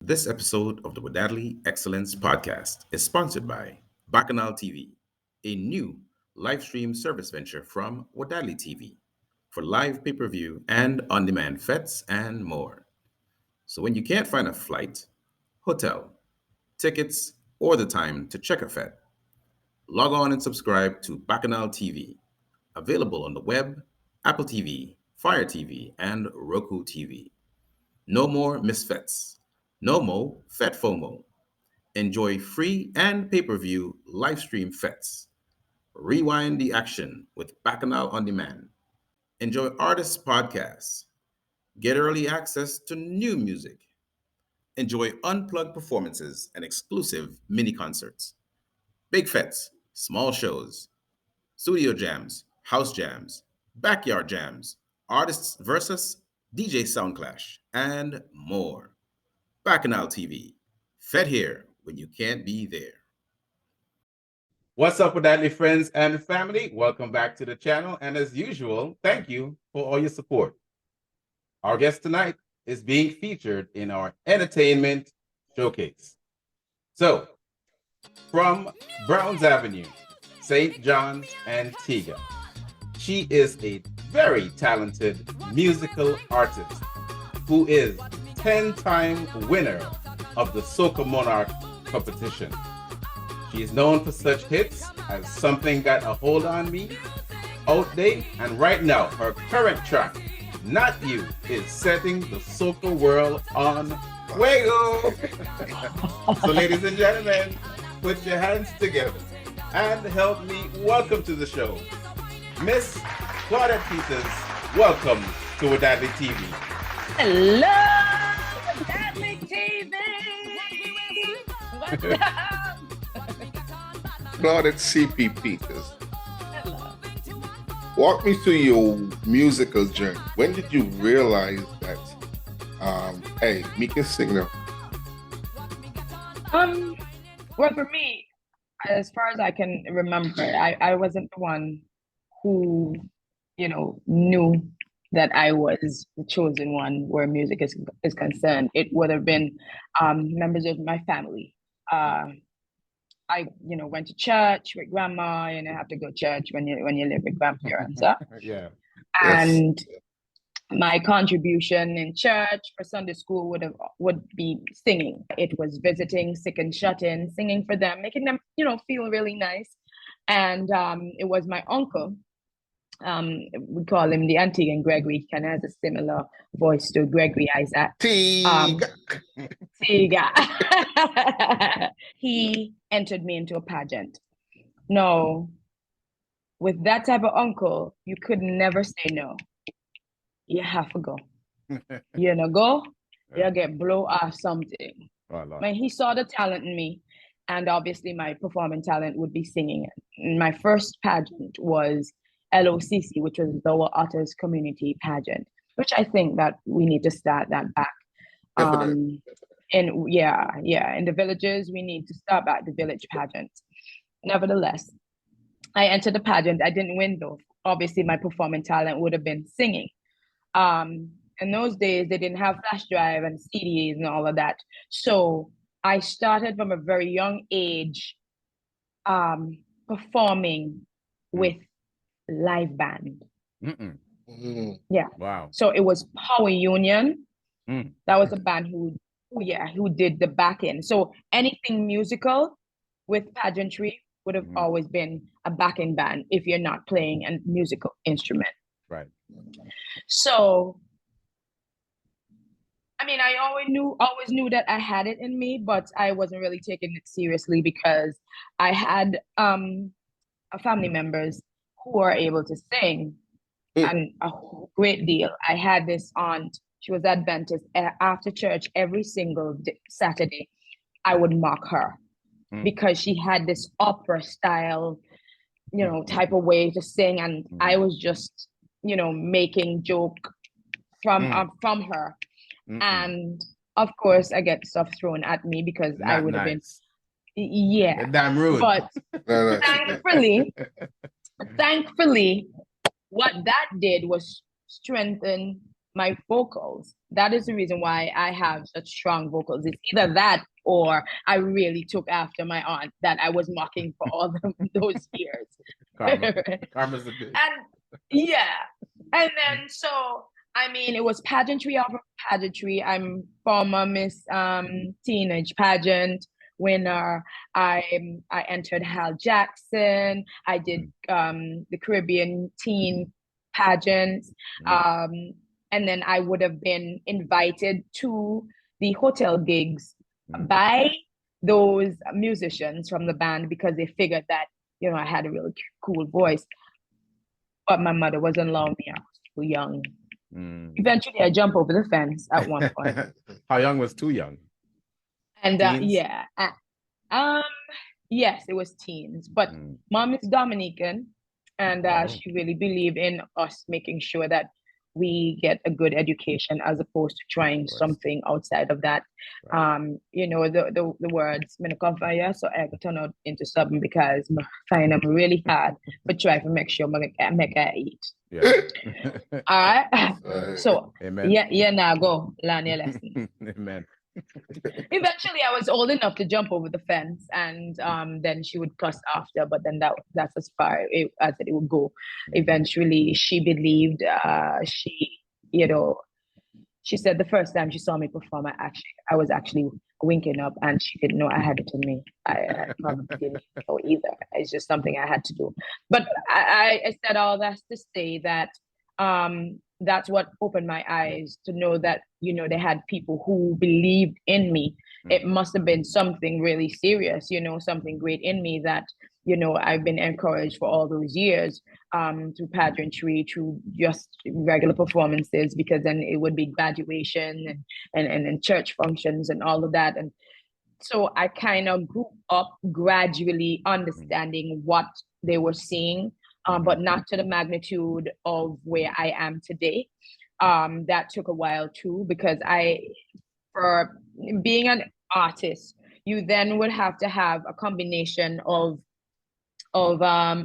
This episode of the Wadadli Excellence Podcast is sponsored by Bacchanal TV, a new live stream service venture from Wadadli TV for live pay per view and on demand fets and more. So when you can't find a flight, hotel, tickets, or the time to check a fet, log on and subscribe to Bacchanal TV, available on the web, Apple TV, Fire TV, and Roku TV. No more misfets. No more Fet FOMO. Enjoy free and pay per view live stream fets. Rewind the action with Bacchanal on Demand. Enjoy artists' podcasts. Get early access to new music. Enjoy unplugged performances and exclusive mini concerts. Big fets, small shows, studio jams, house jams, backyard jams, artists versus DJ Soundclash, and more. Bacchanal TV. Fed here when you can't be there. What's up, Wadadli friends and family? Welcome back to the channel. And as usual, thank you for all your support. Our guest tonight is being featured in our entertainment showcase. So, from Browns Avenue, St. John's, Antigua, she is a very talented musical artist who is 10-time winner of the Soca Monarch competition. She is known for such hits as Something Got a Hold on Me, Outdate, and right now, her current track, Not You, is setting the soca world on fuego. So ladies and gentlemen, put your hands together and help me welcome to the show, Miss Claudette Peters. Welcome to Wadadli TV. Hello, Wadadli TV. What's up? Claudette CP Peters. Hello. Walk me through your musical journey. When did you realize that, hey, me can sing now? Well, for me, as far as I can remember, I wasn't the one who, knew that I was the chosen one where music is concerned. It would have been members of my family. I went to church with grandma, and I have to go to church when you live with grandparents. Yeah. And my contribution in church for Sunday school would be singing. It was visiting sick and shut in, singing for them, making them feel really nice. And it was my uncle. We call him the Antiguan Gregory. He kind of has a similar voice to Gregory Isaac. Tiga. He entered me into a pageant. No, with that type of uncle, you could never say no. You have to go. Go, you'll get blow off something. When he saw the talent in me, and obviously my performing talent would be singing. And my first pageant was LOCC, which was Lower Otters Community Pageant, which I think that we need to start that back. In the villages, we need to start back the village pageants. Nevertheless, I entered the pageant. I didn't win though. Obviously, my performing talent would have been singing. In those days, they didn't have flash drive and CDs and all of that. So I started from a very young age performing with live band. Yeah. Wow. So it was Power Union. That was a band who did the back end. So anything musical with pageantry would have always been a backing band if you're not playing a musical instrument. Right. So I mean, I always knew that I had it in me, but I wasn't really taking it seriously because I had family members who are able to sing and a great deal. I had this aunt, she was Adventist. After church, every single Saturday, I would mock her because she had this opera style, type of way to sing. And I was just, making joke from her. And of course, I get stuff thrown at me because I would have been, damn rude. But thankfully, what that did was strengthen my vocals. That is the reason why I have such strong vocals. It's either that or I really took after my aunt that I was mocking for all those years. Karma's a bitch. And yeah. And then so I mean it was pageantry over pageantry. I'm former Miss Teenage Pageant winner. I entered Hal Jackson. I did the Caribbean teen pageants. And then I would have been invited to the hotel gigs by those musicians from the band because they figured that, you know, I had a really cool voice. But my mother wasn't allowing me. I was too young. Eventually, I jumped over the fence at one point. How young was too young? And yes, it was teens. But mom is Dominican, and she really believed in us making sure that we get a good education as opposed to trying something outside of that. You know, the words "me no come for you," so I could turn out into something because I find them really hard, but try to make sure I make I eat. Yeah. All right. So Amen. yeah, now go learn your lesson. Amen. Eventually, I was old enough to jump over the fence, and then she would cuss after. But then that's as far as it would go. Eventually, she believed. You know, she said the first time she saw me perform, I was actually winking up, and she didn't know I had it in me. I probably didn't know either. It's just something I had to do. But I said all that to say that that's what opened my eyes to know that, you know, they had people who believed in me. It must have been something really serious, you know, something great in me that, you know, I've been encouraged for all those years through pageantry, through just regular performances, because then it would be graduation and church functions and all of that. And so I kind of grew up gradually understanding what they were seeing, but not to the magnitude of where I am today. That took a while too, because for being an artist, you then would have to have a combination of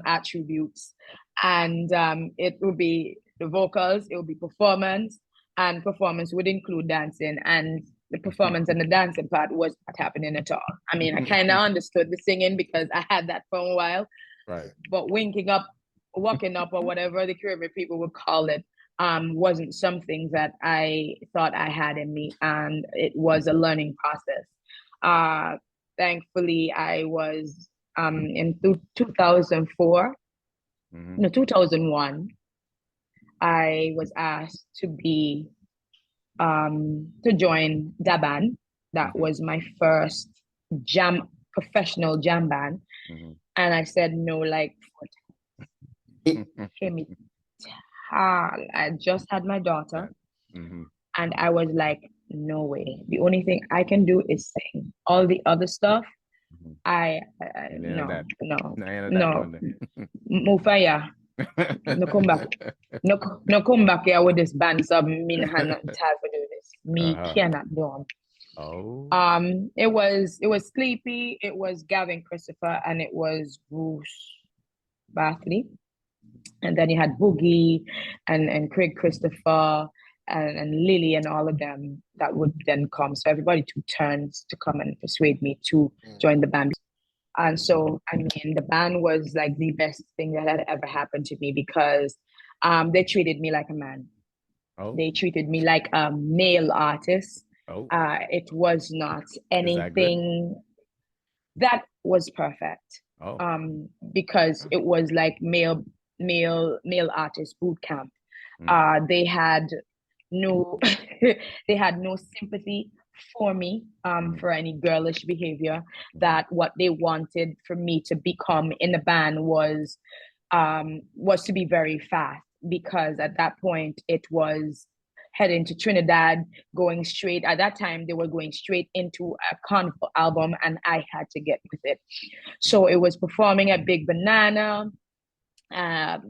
attributes, and it would be the vocals, it would be performance, and performance would include dancing, and the performance and the dancing part was not happening at all. I mean, I kind of understood the singing because I had that for a while, right? But winking up, walking up, or whatever the Caribbean people would call it, wasn't something that I thought I had in me, and it was a learning process. Thankfully, I was in 2004, no, 2001, I was asked to be to join the band. That was my first professional jam band, and I said no, like, I just had my daughter, and I was like, no way. The only thing I can do is sing. All the other stuff, no. Mufaya. No come back. No come back here with this band. So me not have nothing time to do this. Me cannot do them. It was Sleepy, it was Gavin Christopher, and it was Bruce Bathley. And then you had Boogie and Craig Christopher and Lily and all of them that would then come. So everybody took turns to come and persuade me to join the band. And so, I mean, the band was like the best thing that had ever happened to me because they treated me like a man. They treated me like a male artist. It was not anything that was perfect. Because it was like male artist boot camp. They had no they had no sympathy for me for any girlish behavior. That what they wanted for me to become in the band was to be very fast, because at that point it was heading to Trinidad, going straight. At that time, they were going straight into a carnival album, and I had to get with it. So it was performing at Big Banana,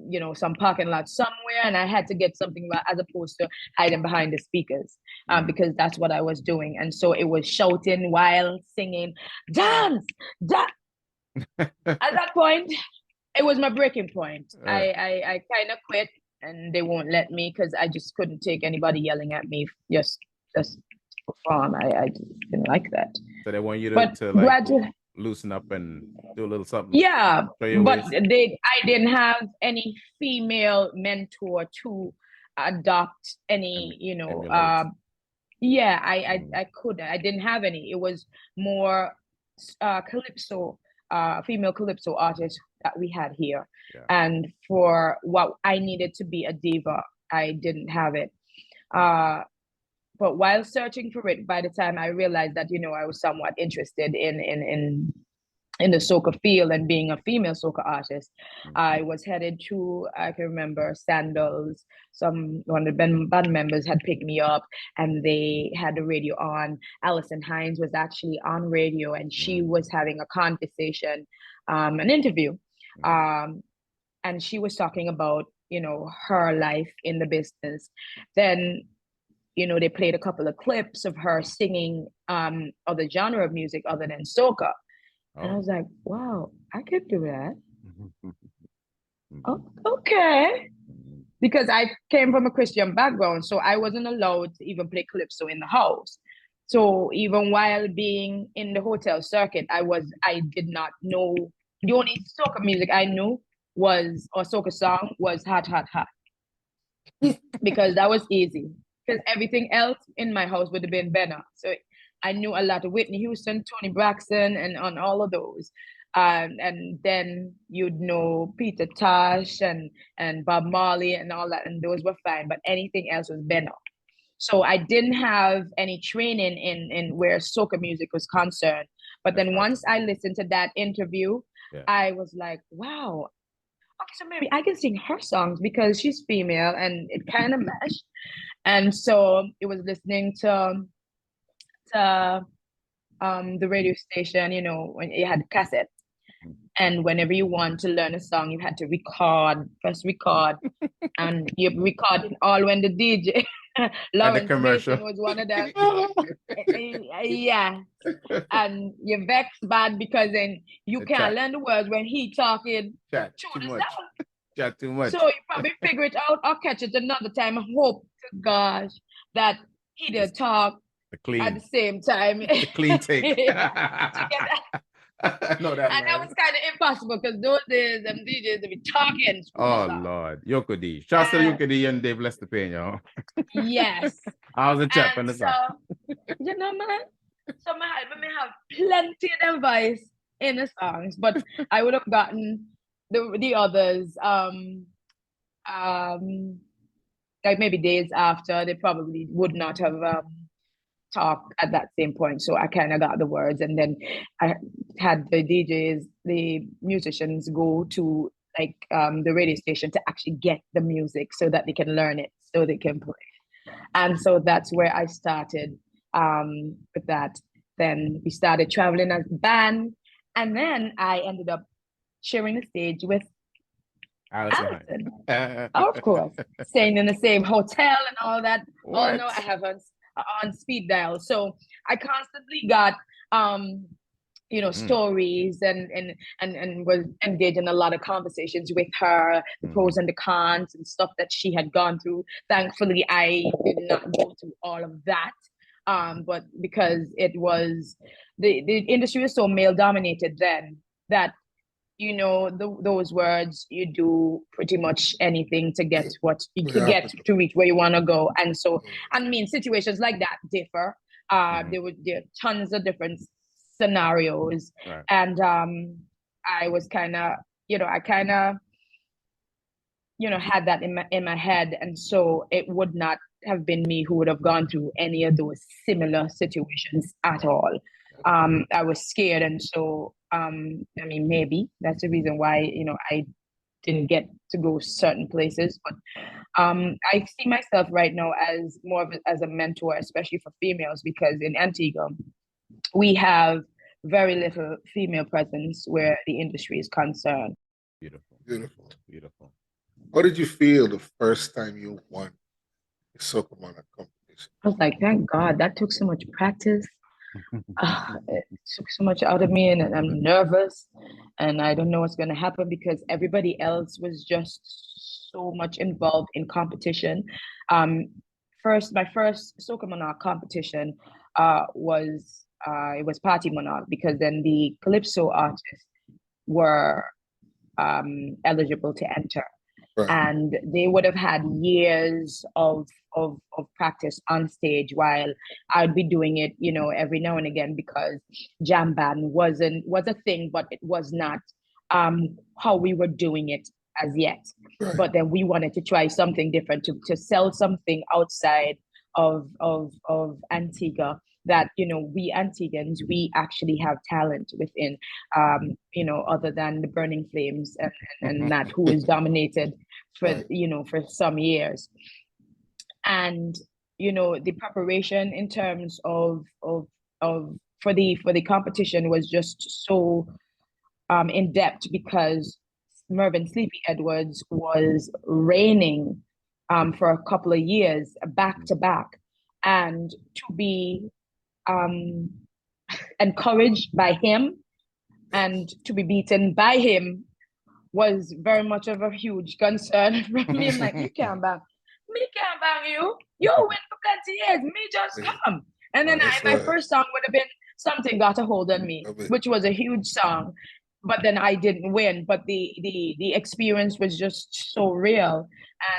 you know, some parking lot somewhere, and I had to get something as opposed to hiding behind the speakers, because that's what I was doing. And so it was shouting while singing, dance, dance. At that point, it was my breaking point. I kind of quit. and they won't let me because I just couldn't take anybody yelling at me just for fun. I just didn't like that. So they want you But to like gradually, loosen up and do a little something. yeah, Show your but waist. I didn't have any female mentor to adopt any, Emulate. yeah, I couldn't. I didn't have any. It was more calypso, female calypso artists that we had here. Yeah. And for what I needed to be a diva, I didn't have it. But while searching for it, by the time I realized that, I was somewhat interested in the soca field and being a female soca artist, I was headed to, I can remember, Sandals. One of the band members had picked me up and they had the radio on. Alison Hines was actually on radio and she was having a conversation, an interview. And she was talking about, her life in the business. Then, they played a couple of clips of her singing other genre of music other than soca. And I was like, wow, I could do that. Oh, okay. Because I came from a Christian background, so I wasn't allowed to even play calypso in the house. So even while being in the hotel circuit, I did not know. The only soca music I knew was, or soca song was Hot, Hot, Hot. Because that was easy. Because everything else in my house would have been Benna. So I knew a lot of Whitney Houston, Toni Braxton, and on all of those. And then you'd know Peter Tosh and Bob Marley and all that, and those were fine. But anything else was Benno. So I didn't have any training in where soca music was concerned. But then once I listened to that interview, I was like, wow, okay, so maybe I can sing her songs because she's female, and it kind of meshed. And so it was listening to the radio station, when you had cassette. And whenever you want to learn a song, you had to press record, and you recorded all when the DJ Lawrence Mason was one of them. Yeah, and you're vexed bad because then you can't learn the words when he talking Chat too much. Chat too much. So you probably figure it out or catch it another time. I hope to gosh that he did talk at the same time. The clean take. I know that. And that was kind of impossible because those days them DJs would be talking. Oh Lord, Yoko D. Shouts to Yoko D and Dave Lester Payne, y'all. Yes. I was a chap on the song. Man. So I have plenty of them voice in the songs, but I would have gotten the others like maybe days after. They probably would not have talk at that same point. So I kind of got the words, and then I had the DJs, the musicians go to like the radio station to actually get the music so that they can learn it, so they can play. And so that's where I started with that. Then we started traveling as a band, and then I ended up sharing the stage with Alison. Of course, staying in the same hotel and all that. What? Oh no, I haven't. On speed dial. So I constantly got stories and was engaged in a lot of conversations with her, the pros and the cons and stuff that she had gone through. Thankfully, I did not go through all of that. But because it was the industry was so male dominated then that those words, you do pretty much anything to get what you could get to reach where you want to go. And so, I mean, situations like that differ. There are tons of different scenarios. Right. And I was kind of, had that in my head. And so it would not have been me who would have gone through any of those similar situations at all. I was scared. And so, maybe that's the reason why, I didn't get to go certain places. But I see myself right now as more of as a mentor, especially for females, because in Antigua, we have very little female presence where the industry is concerned. Beautiful. How did you feel the first time you won the Soca Monarch competition? I was like, thank God, that took so much practice. It took so much out of me, and I'm nervous, and I don't know what's going to happen because everybody else was just so much involved in competition. My first Soca Monarch competition was it was Party Monarch, because then the Calypso artists were eligible to enter. Right. And they would have had years of practice on stage, while I'd be doing it, every now and again, because jam band was a thing, but it was not how we were doing it as yet. Right. But then we wanted to try something different, to sell something outside of Antigua, that we Antiguans, we actually have talent within, other than the Burning Flames and that, who is dominated for Right. for some years. And the preparation in terms of for the competition was just so in depth, because Mervyn Sleepy Edwards was reigning for a couple of years back to back, and to be um, encouraged by him and to be beaten by him was very much of a huge concern for me. I'm like, me can't bang you. You win for plenty years. Me just come. And then That's my right. first song would have been Something Got a Hold on Me, which was a huge song. But then I didn't win. But the experience was just so real.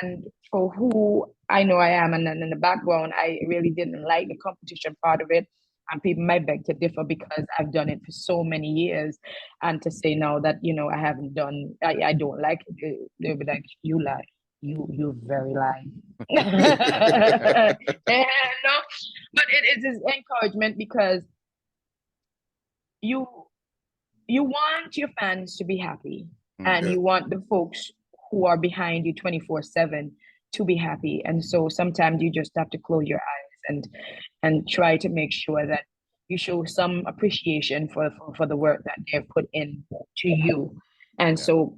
And for who I know I am, and then in the background, I really didn't like the competition part of it. And people might beg to differ, because I've done it for so many years. And to say now that, I haven't done, I don't like it, they'll be like, you lie. You very lie. No, but it is encouragement, because you want your fans to be happy, and Yeah. you want the folks who are behind you 24/7 to be happy. And so sometimes you just have to close your eyes and try to make sure that you show some appreciation for the work that they've put in to you. And so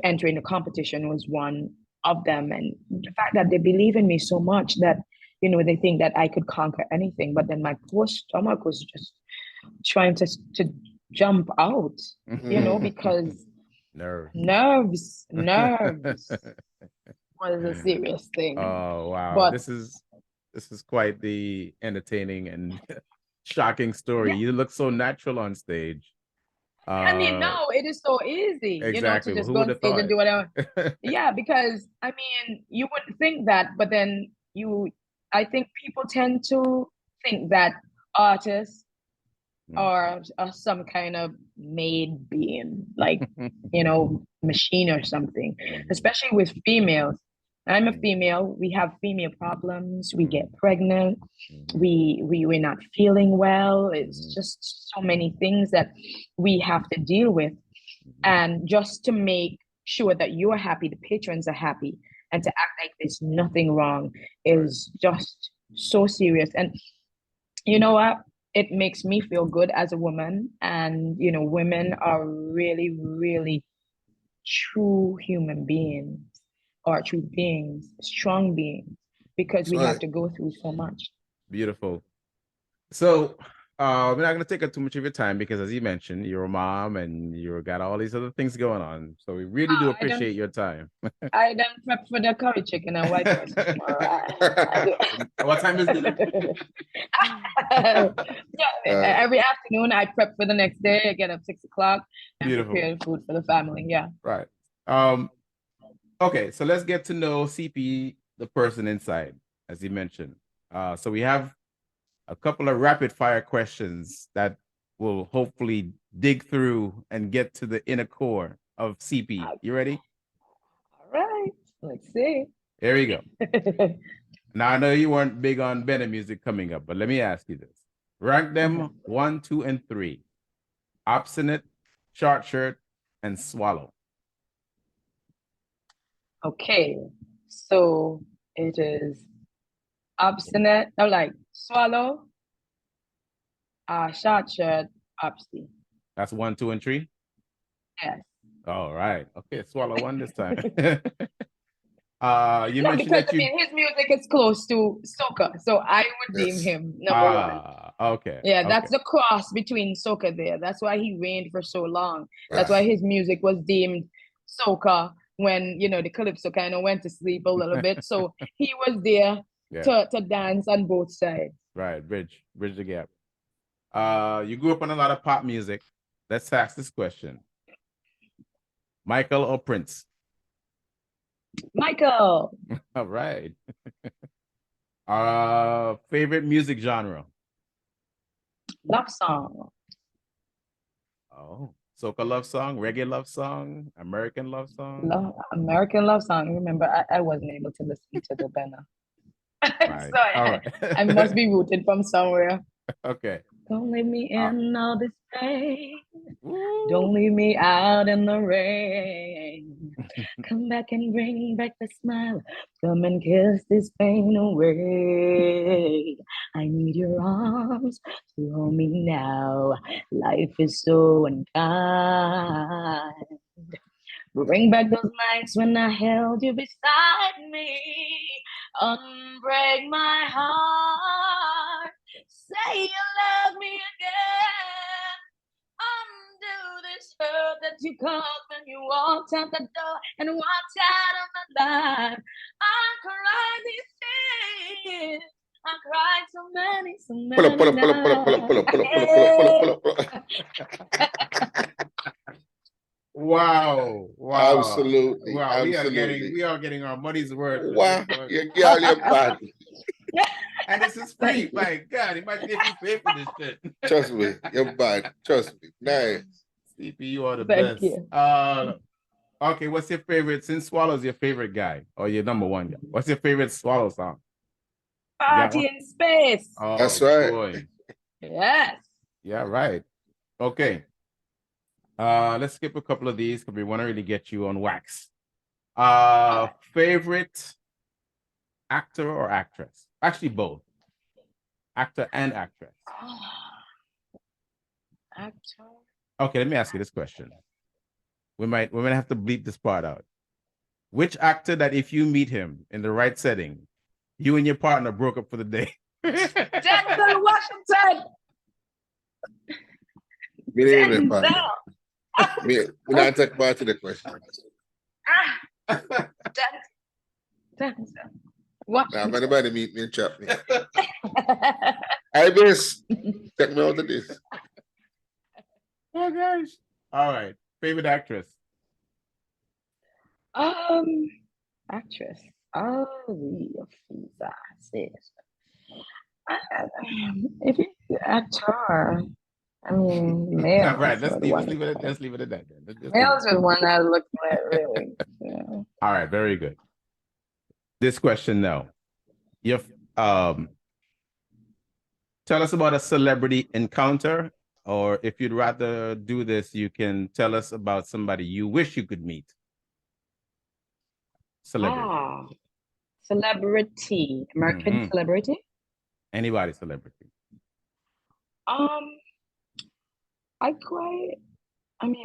entering the competition was one of them. And the fact that they believe in me so much that, they think that I could conquer anything. But then my poor stomach was just trying to jump out, because nerves was a serious thing. Oh wow. But This is quite the entertaining and shocking story. You look so natural on stage. I mean, no, it is so easy, Exactly. to just Who go would on have stage thought? and do whatever. Yeah, because I mean, you wouldn't think that, but then I think people tend to think that artists are some kind of made being, like, machine or something, especially with females. I'm a female. We have female problems. We get pregnant. We're not feeling well. It's just so many things that we have to deal with. And just to make sure that you're happy, the patrons are happy, and to act like there's nothing wrong is just so serious. And you know what? It makes me feel good as a woman. And, women are really, really true human beings, or true beings, strong beings, because That's we have right. to go through so much. Beautiful. So we're not going to take up too much of your time, because as you mentioned, you're a mom and you've got all these other things going on. So we really do appreciate your time. I done prep for the curry chicken and white rice tomorrow. What time is it? Every afternoon I prep for the next day. I get up 6 o'clock and Beautiful. prepare food for the family. Yeah. Right. Okay, so let's get to know CP, the person inside, as you mentioned. So we have a couple of rapid fire questions that will hopefully dig through and get to the inner core of CP. You ready? All right. Let's see. Here we go. Now, I know you weren't big on Bennett music coming up, but let me ask you this. Rank them 1, 2, and 3. Obstinate, Short Shirt, and Swallow. Okay. So it is Obstinate, no, like Swallow, Short Shirt, Obstinate. That's 1, 2, and 3? Yes. All right. Okay, Swallow one this time. You No, mentioned because that you... I mean, his music is close to soca, so I would deem him number one. Okay. Yeah, that's the cross between soca there. That's why he reigned for so long. That's why his music was deemed soca when the calypso kind of went to sleep a little bit. So he was there Yeah. to dance on both sides. Right. Bridge the gap. You grew up on a lot of pop music. Let's ask this question. Michael or Prince? Michael. All right. Favorite music genre? Love song. Oh, soca love song, reggae love song, American love song. American love song. Remember, I wasn't able to listen to the banner. Right. So All right. I must be rooted from somewhere. Okay. Don't leave me in all this pain. Woo. Don't leave me out in the rain. Come back and bring back the smile. Come and kiss this pain away. I need your arms to hold me now. Life is so unkind. Bring back those nights when I held you beside me. Unbreak my heart. Say you love me again. Undo this hurt that you caused when you walked out the door and walked out of my life. I cried these tears. I cried so many Pull up, pull up, pull up, pull up, pull up, pull up, pull up, pull up, pull up, pull up, pull up. Wow. Wow. Absolutely. Wow. Absolutely. We are getting our money's worth. Wow. You're bad. And this is free. My God, imagine if you pay for this shit. Trust me. You're bad. Trust me. Nice. CP, you are the Thank best. you. Okay, what's your favorite? Since Swallow's your favorite guy or your number one guy, what's your favorite Swallow song? Party in space. Oh, That's right. Boy. Yes. Yeah, right. Okay. Let's skip a couple of these because we want to really get you on wax. Favorite actor or actress? Actually, both. Actor and actress. Actor. Okay, let me ask you this question. We might have to bleep this part out. Which actor that if you meet him in the right setting, you and your partner broke up for the day? Denzel Washington. Me neither, Denzel. partner. Me not take part of the question. Denzel. Now, Washington. if anybody meet me and trap me. Hey, miss, check me out of this. Oh gosh. All right. Favorite actress. Actress. Oh, sis. If you actor, I mean, male. Right. Let's leave it at that. Then. Males is one I look at really. Yeah. All right. Very good. This question now. Tell us about a celebrity encounter, or if you'd rather do this, you can tell us about somebody you wish you could meet. Celebrity. Celebrity. American celebrity? Anybody celebrity.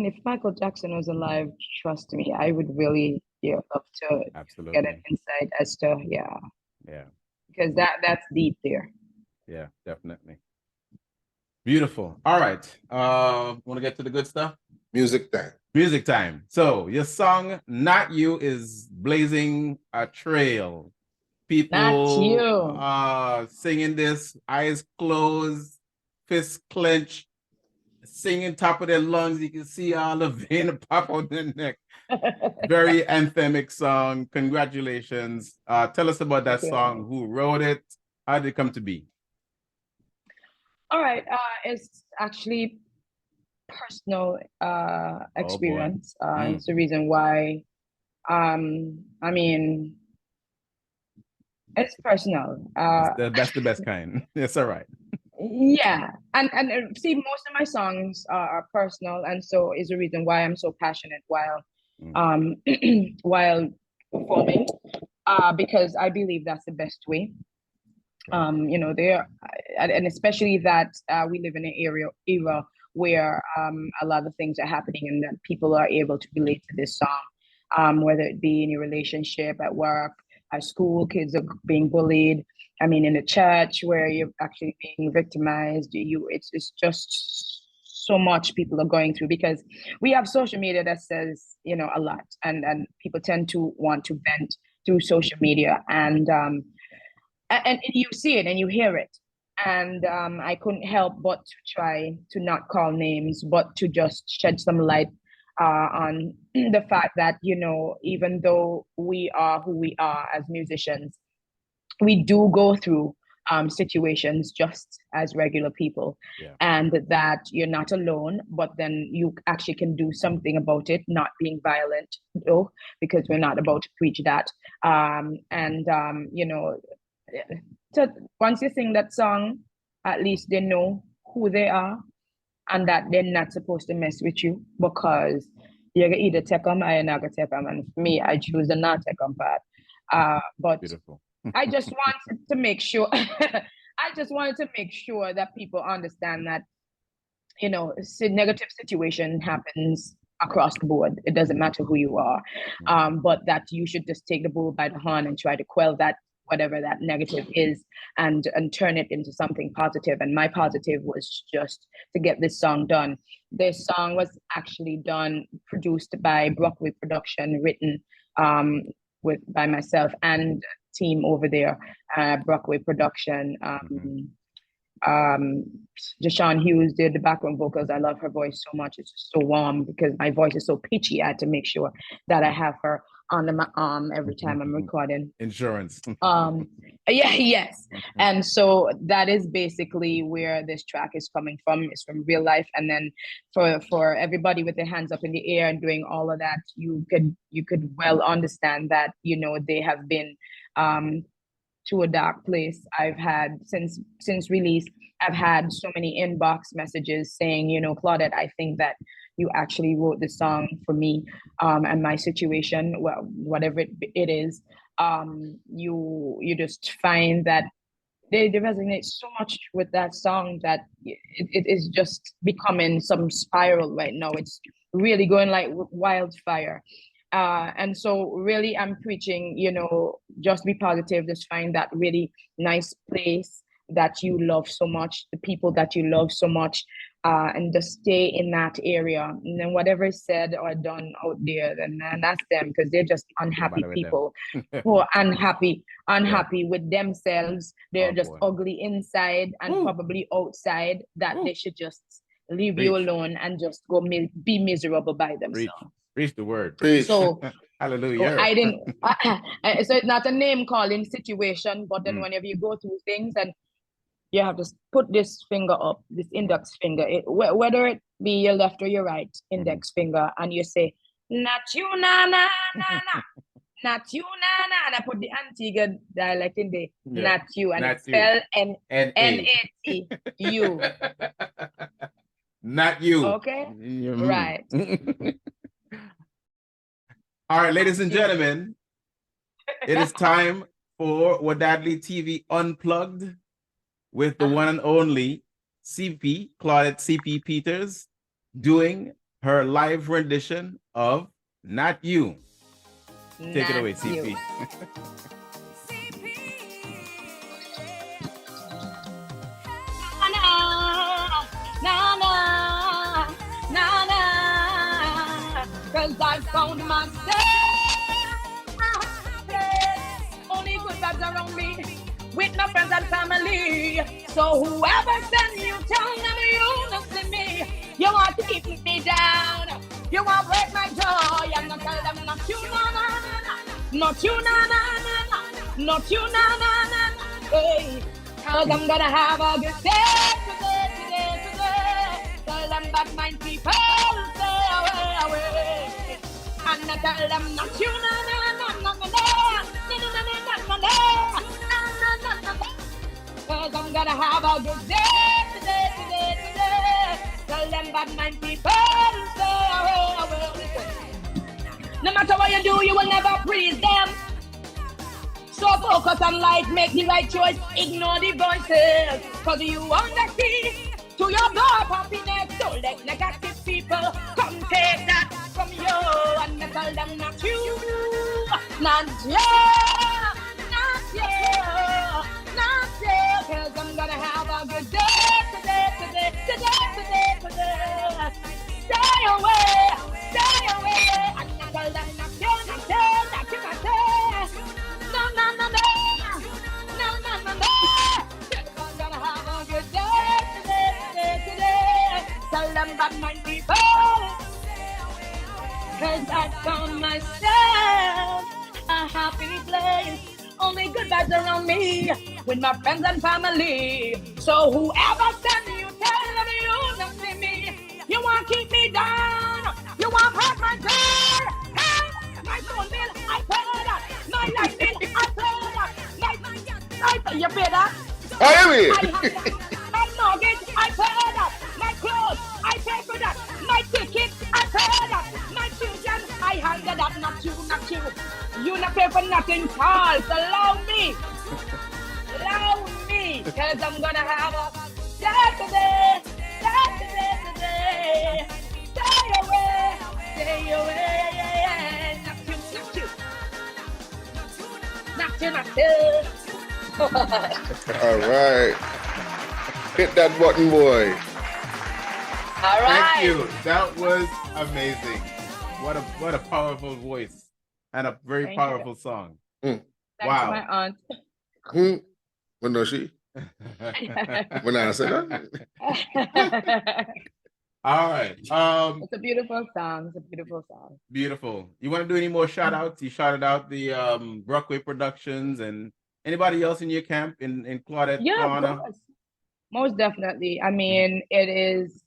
If Michael Jackson was alive, trust me, I would really love to Absolutely get an insight as to Yeah. Because that's deep there. Yeah, definitely. Beautiful. All right. Want to get to the good stuff? Music time. Music time. So your song "Not You" is blazing a trail. People Not you. Singing this, eyes closed, fists clenched, singing top of their lungs. You can see all the vein pop out their neck. Very anthemic song. Congratulations. Tell us about that song. Who wrote it? How did it come to be? All right. It's actually personal experience. It's the reason why. It's personal. That's the best kind. It's all right. Yeah, and see, most of my songs are personal, and so is the reason why I'm so passionate while while performing, because I believe that's the best way. There, and especially that we live in an era where a lot of things are happening, and that people are able to relate to this song, whether it be in your relationship, at work, at school, kids are being bullied. In the church where you're actually being victimized. It's just so much people are going through, because we have social media that says, you know, a lot, and people tend to want to vent through social media, and you see it and you hear it. And I couldn't help but to try to not call names, but to just shed some light on the fact that, you know, even though we are who we are as musicians, we do go through situations just as regular people. Yeah. And that you're not alone, but then you actually can do something about it, not being violent, though, because we're not about to preach that. You know, so once you sing that song, at least they know who they are, and that they're not supposed to mess with you, because you're gonna either take them or you're not gonna take them. And for me, I choose the not take them part. But Beautiful. I just wanted to make sure I just wanted to make sure that people understand that, you know, negative situation happens across the board. It doesn't matter who you are. But that you should just take the bull by the horn and try to quell that, whatever that negative is, and turn it into something positive. And my positive was just to get this song done. This song was actually produced by Brockway Production, written by myself and team over there, Brockway Production. Jashawn Hughes did the background vocals. I love her voice so much. It's just so warm, because my voice is so pitchy. I had to make sure that I have her under my arm every time I'm recording. Insurance. Yes. And so that is basically where this track is coming from. It's from real life. And then for everybody with their hands up in the air and doing all of that, you could well understand that, you know, they have been to a dark place. I've had since release, I've had so many inbox messages saying, you know, Claudette, I think that you actually wrote the song for me and my situation, well, whatever it is. You just find that they resonate so much with that song that it is just becoming some spiral right now. It's really going like wildfire. And so really I'm preaching, you know, just be positive, just find that really nice place that you love so much, the people that you love so much, and just stay in that area. And then whatever is said or done out there, then that's them, because they're just unhappy people who are unhappy with themselves. They're just ugly inside and probably outside, that they should just leave you alone and just go be miserable by themselves. Preach the word. So hallelujah. I didn't. So it's not a name calling situation, but then whenever you go through things and you have to put this finger up, this index finger, whether it be your left or your right index finger, and you say, "Not you, na na na na." Not you, na na, and I put the Antigua dialect in there. Not you, and it's spelled N-A-T, you. Not you. Okay? Right. All right, ladies and gentlemen, it is time for Wadadli TV Unplugged with the one and only CP, Claudette CP Peters, doing her live rendition of Not You. Take it away, CP. Cause I found myself only good vibes around me, with my friends and family. So whoever sends you, tell them you don't see me. You want to keep me down, you want to break my joy, and not tell them not you, na na na, not you, na na na, not you, na na na. Hey, cause I'm gonna have a good day today. Tell them that my people stay away. And I tell them not you, na na na na na na. Cause I'm gonna have a good day today. Tell them that my people stay away. No matter what you do, you will never please them. So focus on life, make the right choice, ignore the voices. Cause you want the key to your door of happiness. Don't let negative people come take that from you. And I tell them not you, not you, not you, not you. Cause I'm gonna have a good day today. my people. Cause I found myself a happy place. Only good vibes around me with my friends and family. So whoever send you, tell them you not see me. You want to keep me down. You want to hurt my joy. Hey, my phone bill, I pay that. My light bill, I pay that. You pay that? I am here. My mortgage, I pay that. My clothes, I pay for that. My ticket, I pay that. My children, I handle that. Not you, not you. You not pay for nothing, Charles. Allow me. Allow me. Because I'm going to have a Saturday. Stay away. Stay away. Not you, not you. Not you, not you. All right. Hit that button, boy. All right. Thank you. That was amazing. What a powerful voice and a very Thank powerful song. Thanks Wow. to my aunt. When does she? When I said that? All right. It's a beautiful song. It's a beautiful song. Beautiful. You want to do any more shout outs? You shouted out the Brockway Productions and anybody else in your camp in Claudette? Yeah, of course. Most definitely. I mean, it is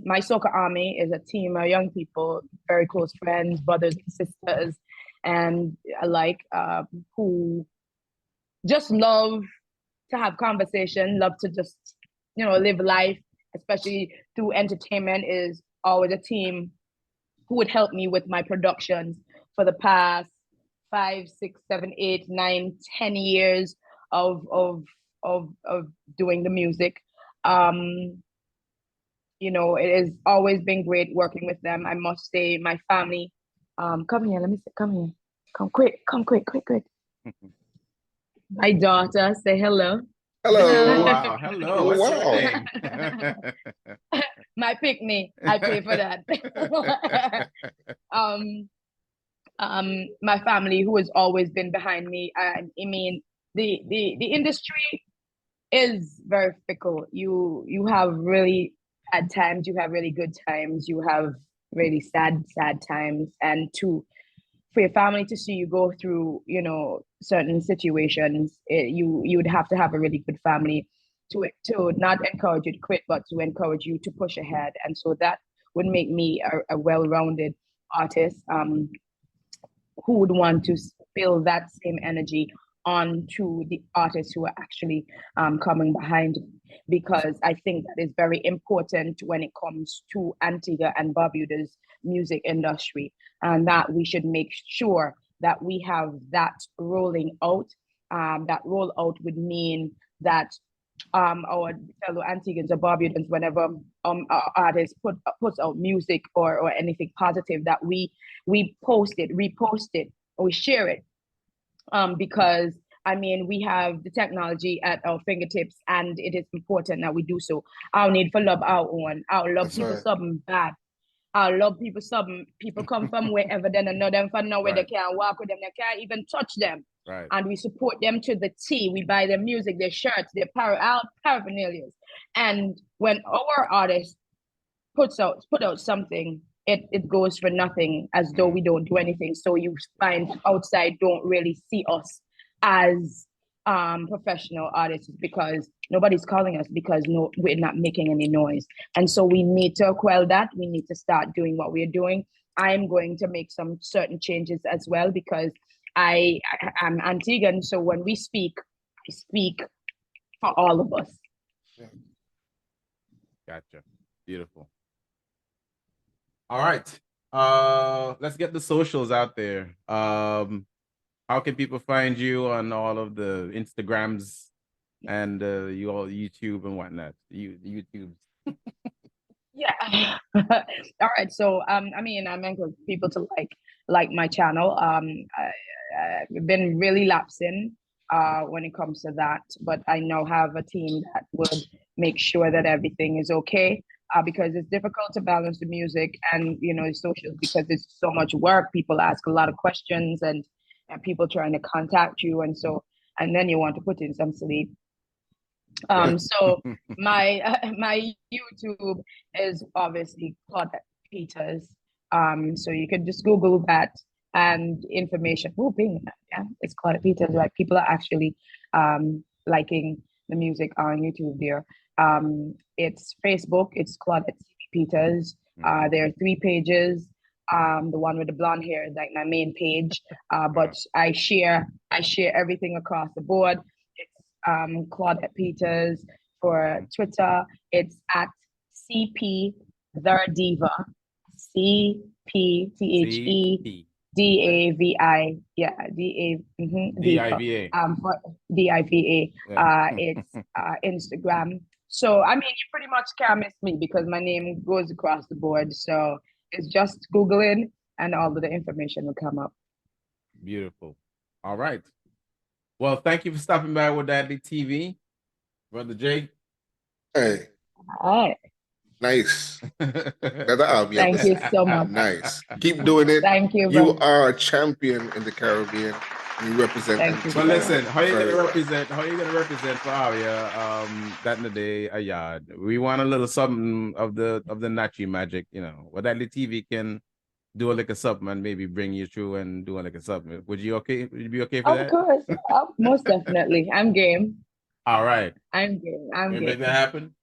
my soccer army is a team of young people, very close friends, brothers and sisters, and alike, who just love to have conversation, love to just, live life, especially through entertainment. Is always a team who would help me with my productions for the past 5, 6, 7, 8, 9, 10 years of doing the music. It has always been great working with them. I must say, my family. Come here, let me say, come here. Come quick. My daughter, say hello. Hello. Wow. Hello. Oh, What's wow. your name? My pick-me. I pay for that. My family, who has always been behind me. I mean, the industry is very fickle. You have really bad times, you have really good times, you have really sad times, and for your family to see you go through, certain situations, you would have to have a really good family to not encourage you to quit, but to encourage you to push ahead. And so that would make me a well-rounded artist, who would want to spill that same energy onto the artists who are actually coming behind me, because I think that is very important when it comes to Antigua and Barbuda's music industry, and that we should make sure that we have that rolling out. That rollout would mean that our fellow Antiguans or Barbudans, whenever our artists puts out music or anything positive, that we post it, repost it, or we share it, because I mean, we have the technology at our fingertips, and it is important that we do so. I'll need for love our own. I'll love That's people right. something bad. I love people something. People come from wherever, they know them from nowhere. They Right. can't walk with them. They can't even touch them. Right. And we support them to the T. We buy their music, their shirts, their paraphernalia. And when our artist put out something, it goes for nothing, as though we don't do anything. So you find outside don't really see us as professional artists, because nobody's calling us, because we're not making any noise. And so we need to quell that. We need to start doing what we're doing. I'm going to make some certain changes as well, because I'm Antiguan. So when we speak, I speak for all of us. Gotcha. Beautiful. All right. Let's get the socials out there. How can people find you on all of the Instagrams and you all YouTube and whatnot? YouTubes. Yeah. All right. So I mean, I'm encouraging people to like my channel. I've been really lapsing when it comes to that, but I now have a team that would make sure that everything is okay. Because it's difficult to balance the music and the socials, because it's so much work. People ask a lot of questions, and people trying to contact you, and then you want to put in some sleep. So my my YouTube is obviously Claudette Peters. So you could just Google that and information. Oh, bing, yeah, it's Claudette Peters. Like people are actually liking the music on YouTube there. It's Facebook. It's Claudette Peters. There are 3 pages. The one with the blonde hair is like my main page. But I share everything across the board. It's Claudette Peters. For Twitter, it's at CP the Diva. CPTHEDAVI. Yeah, DIVA. For DIVA. Yeah. It's Instagram. So I mean, you pretty much can't miss me because my name goes across the board. So it's just Googling and all of the information will come up. Beautiful. All right. Well, thank you for stopping by with Wadadli TV, Brother Jay. Hey, All right. nice. Thank you so much. Nice. Keep doing it. Thank you. You are a champion in the Caribbean. You represent. Thank you. But listen, how you Very gonna well. represent? How you gonna represent for Aria? That in the day, a yard. We want a little something of the Nachi magic, you know. Wadadli TV can do a little something and maybe bring you through and do a little something. Would you be okay for that? Of course. Most definitely. I'm game. All right. I'm game. I'm Can we game. make that happen?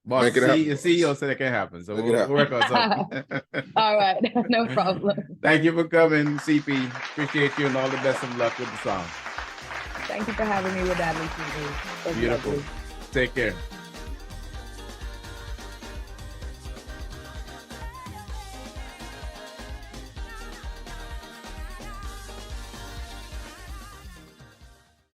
Boss, Make it happen. CEO said it can happen. So Make it we'll happen. work on something. All right. No problem. Thank you for coming, CP. Appreciate you and all the best of luck with the song. Thank you for having me with Wadadli TV. It's Beautiful. lovely. Take care.